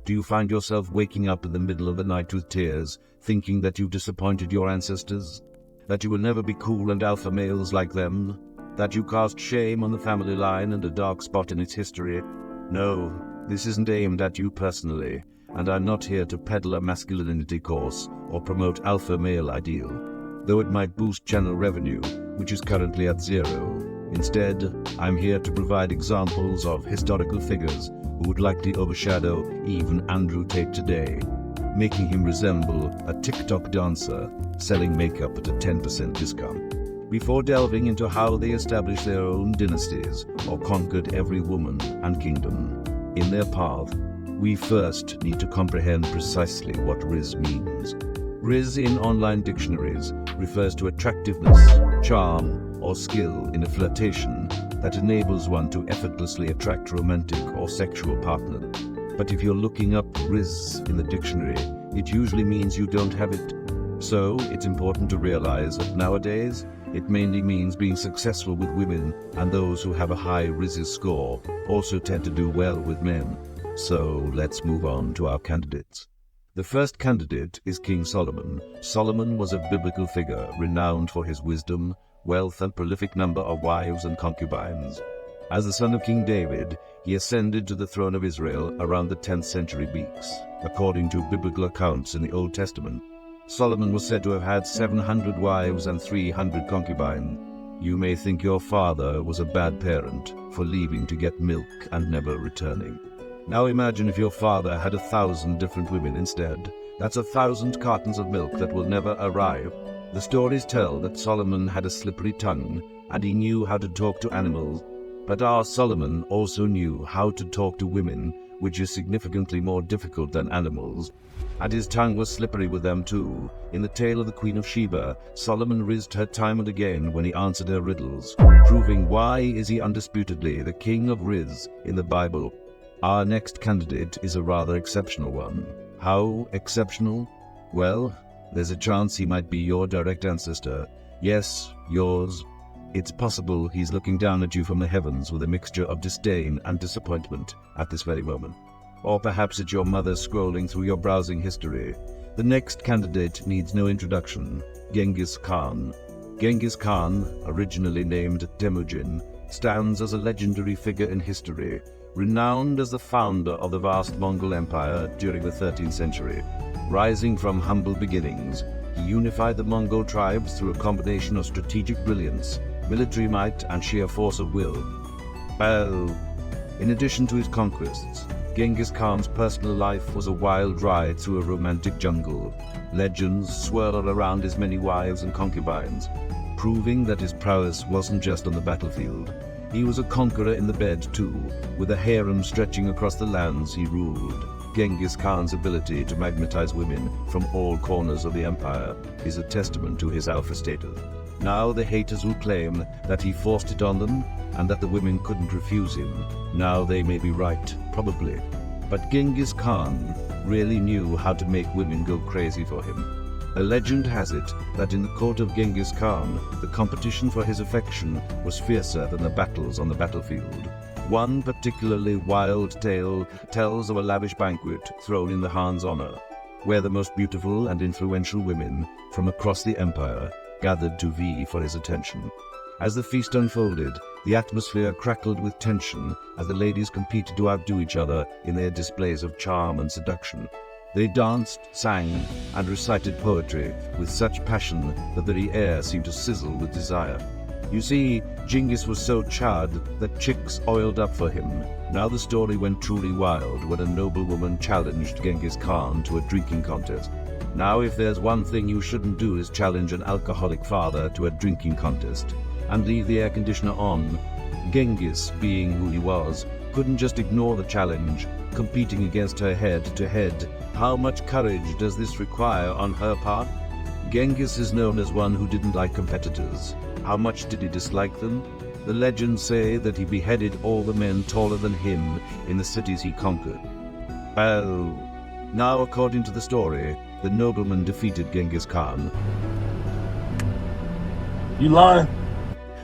Do you find yourself waking up in the middle of the night with tears, thinking that you've disappointed your ancestors? That you will never be cool and alpha males like them? That you cast shame on the family line and a dark spot in its history? No, this isn't aimed at you personally, and I'm not here to peddle a masculinity course or promote alpha male ideal, though it might boost channel revenue, which is currently at zero. Instead, I'm here to provide examples of historical figures who would likely overshadow even Andrew Tate today, making him resemble a TikTok dancer selling makeup at a 10% discount. Before delving into how they established their own dynasties or conquered every woman and kingdom in their path, we first need to comprehend precisely what Rizz means. Rizz in online dictionaries refers to attractiveness, charm, or skill in a flirtation that enables one to effortlessly attract romantic or sexual partner. But if you're looking up Rizz in the dictionary, it usually means you don't have it. So it's important to realize that nowadays, it mainly means being successful with women, and those who have a high Rizz score also tend to do well with men. So let's move on to our candidates. The first candidate is King Solomon. Solomon was a biblical figure renowned for his wisdom, wealth, and prolific number of wives and concubines. As the son of King David, he ascended to the throne of Israel around the 10th century BC. According to biblical accounts in the Old Testament, Solomon was said to have had 700 wives and 300 concubines. You may think your father was a bad parent for leaving to get milk and never returning. Now imagine if your father had 1,000 different women instead. That's 1,000 cartons of milk that will never arrive. The stories tell that Solomon had a slippery tongue, and he knew how to talk to animals. But our Solomon also knew how to talk to women, which is significantly more difficult than animals. And his tongue was slippery with them too. In the tale of the Queen of Sheba, Solomon rizzed her time and again when he answered her riddles, proving why is he undisputedly the king of Rizz in the Bible. Our next candidate is a rather exceptional one. How exceptional? Well, there's a chance he might be your direct ancestor. Yes, yours. It's possible he's looking down at you from the heavens with a mixture of disdain and disappointment at this very moment. Or perhaps it's your mother scrolling through your browsing history. The next candidate needs no introduction. Genghis Khan. Genghis Khan, originally named Temujin, stands as a legendary figure in history, renowned as the founder of the vast Mongol Empire during the 13th century. Rising from humble beginnings, he unified the Mongol tribes through a combination of strategic brilliance, military might, and sheer force of will. Well, in addition to his conquests, Genghis Khan's personal life was a wild ride through a romantic jungle. Legends swirl around his many wives and concubines, proving that his prowess wasn't just on the battlefield. He was a conqueror in the bed too, with a harem stretching across the lands he ruled. Genghis Khan's ability to magnetize women from all corners of the empire is a testament to his alpha status. Now the haters will claim that he forced it on them and that the women couldn't refuse him. Now they may be right, probably. But Genghis Khan really knew how to make women go crazy for him. A legend has it that in the court of Genghis Khan, the competition for his affection was fiercer than the battles on the battlefield. One particularly wild tale tells of a lavish banquet thrown in the Khan's honor, where the most beautiful and influential women from across the empire gathered to vie for his attention. As the feast unfolded, the atmosphere crackled with tension as the ladies competed to outdo each other in their displays of charm and seduction. They danced, sang, and recited poetry with such passion that the very air seemed to sizzle with desire. You see, Genghis was so charred that chicks oiled up for him. Now the story went truly wild when a noblewoman challenged Genghis Khan to a drinking contest. Now if there's one thing you shouldn't do is challenge an alcoholic father to a drinking contest and leave the air conditioner on. Genghis, being who he was, couldn't just ignore the challenge, competing against her head to head. How much courage does this require on her part? Genghis is known as one who didn't like competitors. How much did he dislike them? The legends say that he beheaded all the men taller than him in the cities he conquered. Well, Now, according to the story, the nobleman defeated Genghis Khan. You lying?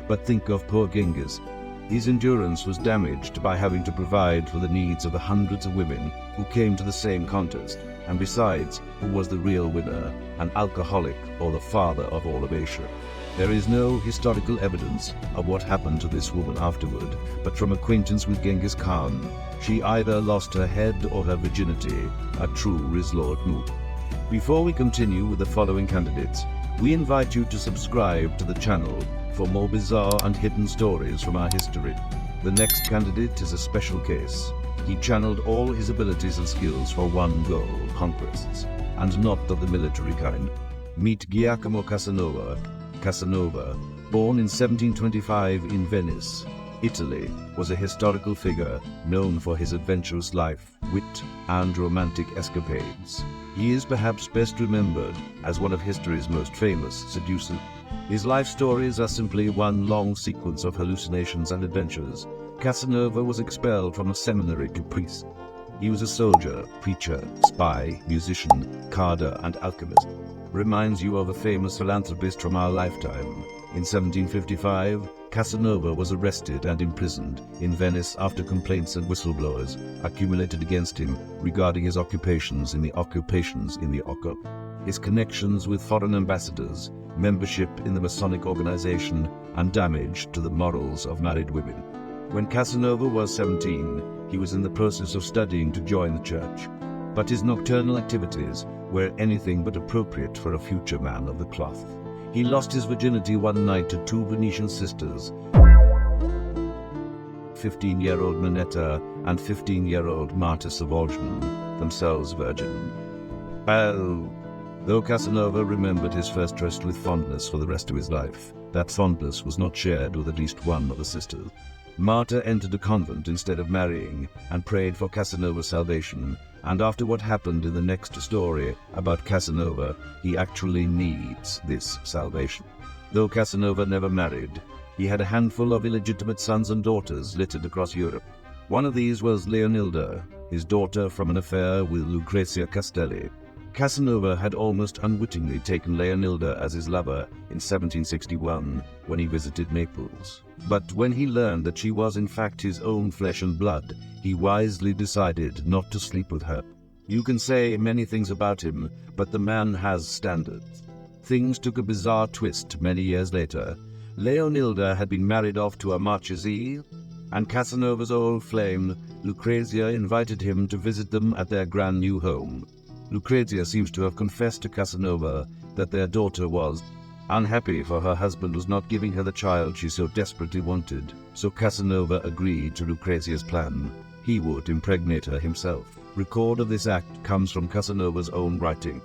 But think of poor Genghis. His endurance was damaged by having to provide for the needs of the hundreds of women who came to the same contest, and besides, who was the real winner, an alcoholic or the father of all of Asia. There is no historical evidence of what happened to this woman afterward, but from acquaintance with Genghis Khan, she either lost her head or her virginity, a true Rizz Lord move. Before we continue with the following candidates, we invite you to subscribe to the channel for more bizarre and hidden stories from our history. The next candidate is a special case. He channeled all his abilities and skills for one goal, conquests, and not of the military kind. Meet Giacomo Casanova. Casanova, born in 1725 in Venice, Italy, was a historical figure known for his adventurous life, wit, and romantic escapades. He is perhaps best remembered as one of history's most famous seducers. His life stories are simply one long sequence of hallucinations and adventures. Casanova was expelled from a seminary to priest. He was a soldier, preacher, spy, musician, carder, and alchemist. Reminds you of a famous philanthropist from our lifetime. In 1755, Casanova was arrested and imprisoned in Venice after complaints and whistleblowers accumulated against him regarding his occupations in the occult, his connections with foreign ambassadors, membership in the Masonic organization, and damage to the morals of married women. When Casanova was 17, he was in the process of studying to join the church, but his nocturnal activities were anything but appropriate for a future man of the cloth. He lost his virginity one night to two Venetian sisters, 15-year-old Moneta and 15-year-old Marta Savorzhin, themselves virgin. Though Casanova remembered his first tryst with fondness for the rest of his life, that fondness was not shared with at least one of the sisters. Marta entered a convent instead of marrying and prayed for Casanova's salvation, and after what happened in the next story about Casanova, he actually needs this salvation. Though Casanova never married, he had a handful of illegitimate sons and daughters littered across Europe. One of these was Leonilda, his daughter from an affair with Lucrezia Castelli. Casanova had almost unwittingly taken Leonilda as his lover in 1761 when he visited Naples. But when he learned that she was in fact his own flesh and blood, he wisely decided not to sleep with her. You can say many things about him, but the man has standards. Things took a bizarre twist many years later. Leonilda had been married off to a marchese, and Casanova's old flame, Lucrezia, invited him to visit them at their grand new home. Lucrezia seems to have confessed to Casanova that their daughter was unhappy for her husband was not giving her the child she so desperately wanted, so Casanova agreed to Lucrezia's plan. He would impregnate her himself. Record of this act comes from Casanova's own writing.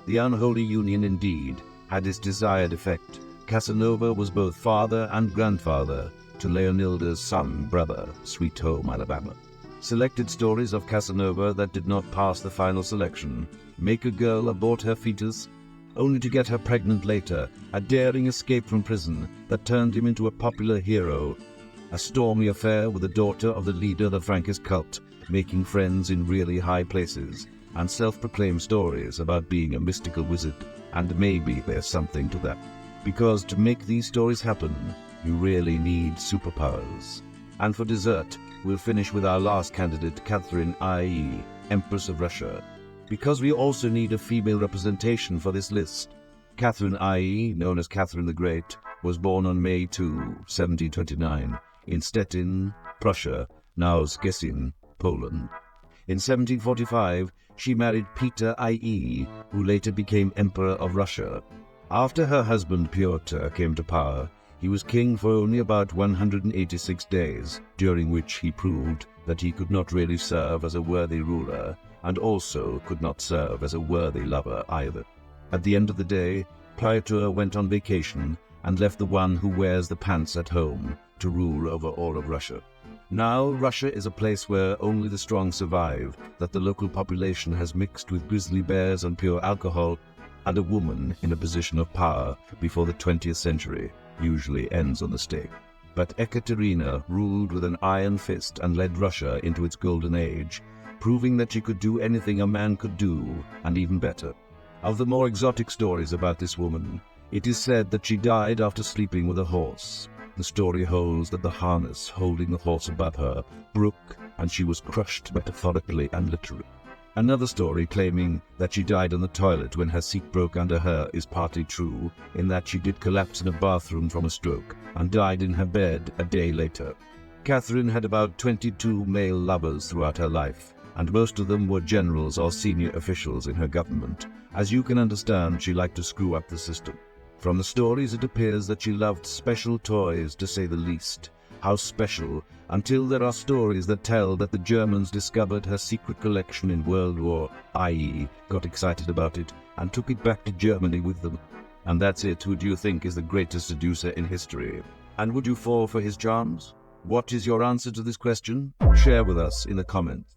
The unholy union indeed had its desired effect. Casanova was both father and grandfather to Leonilda's son, brother, Sweet Home, Alabama. Selected stories of Casanova that did not pass the final selection. Make a girl abort her fetus, only to get her pregnant later. A daring escape from prison that turned him into a popular hero. A stormy affair with the daughter of the leader of the Frankish cult, making friends in really high places. And self-proclaimed stories about being a mystical wizard. And maybe there's something to that. Because to make these stories happen, you really need superpowers. And for dessert, we'll finish with our last candidate, Catherine I.E., Empress of Russia, because we also need a female representation for this list. Catherine I.E., known as Catherine the Great, was born on May 2, 1729, in Stettin, Prussia, now Szczecin, Poland. In 1745, she married Peter I.E., who later became Emperor of Russia. After her husband Pyotr came to power, he was king for only about 186 days, during which he proved that he could not really serve as a worthy ruler, and also could not serve as a worthy lover either. At the end of the day, Pyotr went on vacation and left the one who wears the pants at home to rule over all of Russia. Now Russia is a place where only the strong survive, that the local population has mixed with grizzly bears and pure alcohol, and a woman in a position of power before the 20th century usually ends on the stake. But Ekaterina ruled with an iron fist and led Russia into its golden age. proving that she could do anything a man could do, and even better. Of the more exotic stories about this woman, it is said that she died after sleeping with a horse. The story holds that the harness holding the horse above her broke, and she was crushed metaphorically and literally. Another story claiming that she died in the toilet when her seat broke under her is partly true, in that she did collapse in a bathroom from a stroke and died in her bed a day later. Catherine had about 22 male lovers throughout her life, and most of them were generals or senior officials in her government. As you can understand, she liked to screw up the system. From the stories, it appears that she loved special toys, to say the least. How special, until there are stories that tell that the Germans discovered her secret collection in World War, i.e., got excited about it, and took it back to Germany with them. And that's it. Who do you think is the greatest seducer in history? And would you fall for his charms? What is your answer to this question? Share with us in the comments.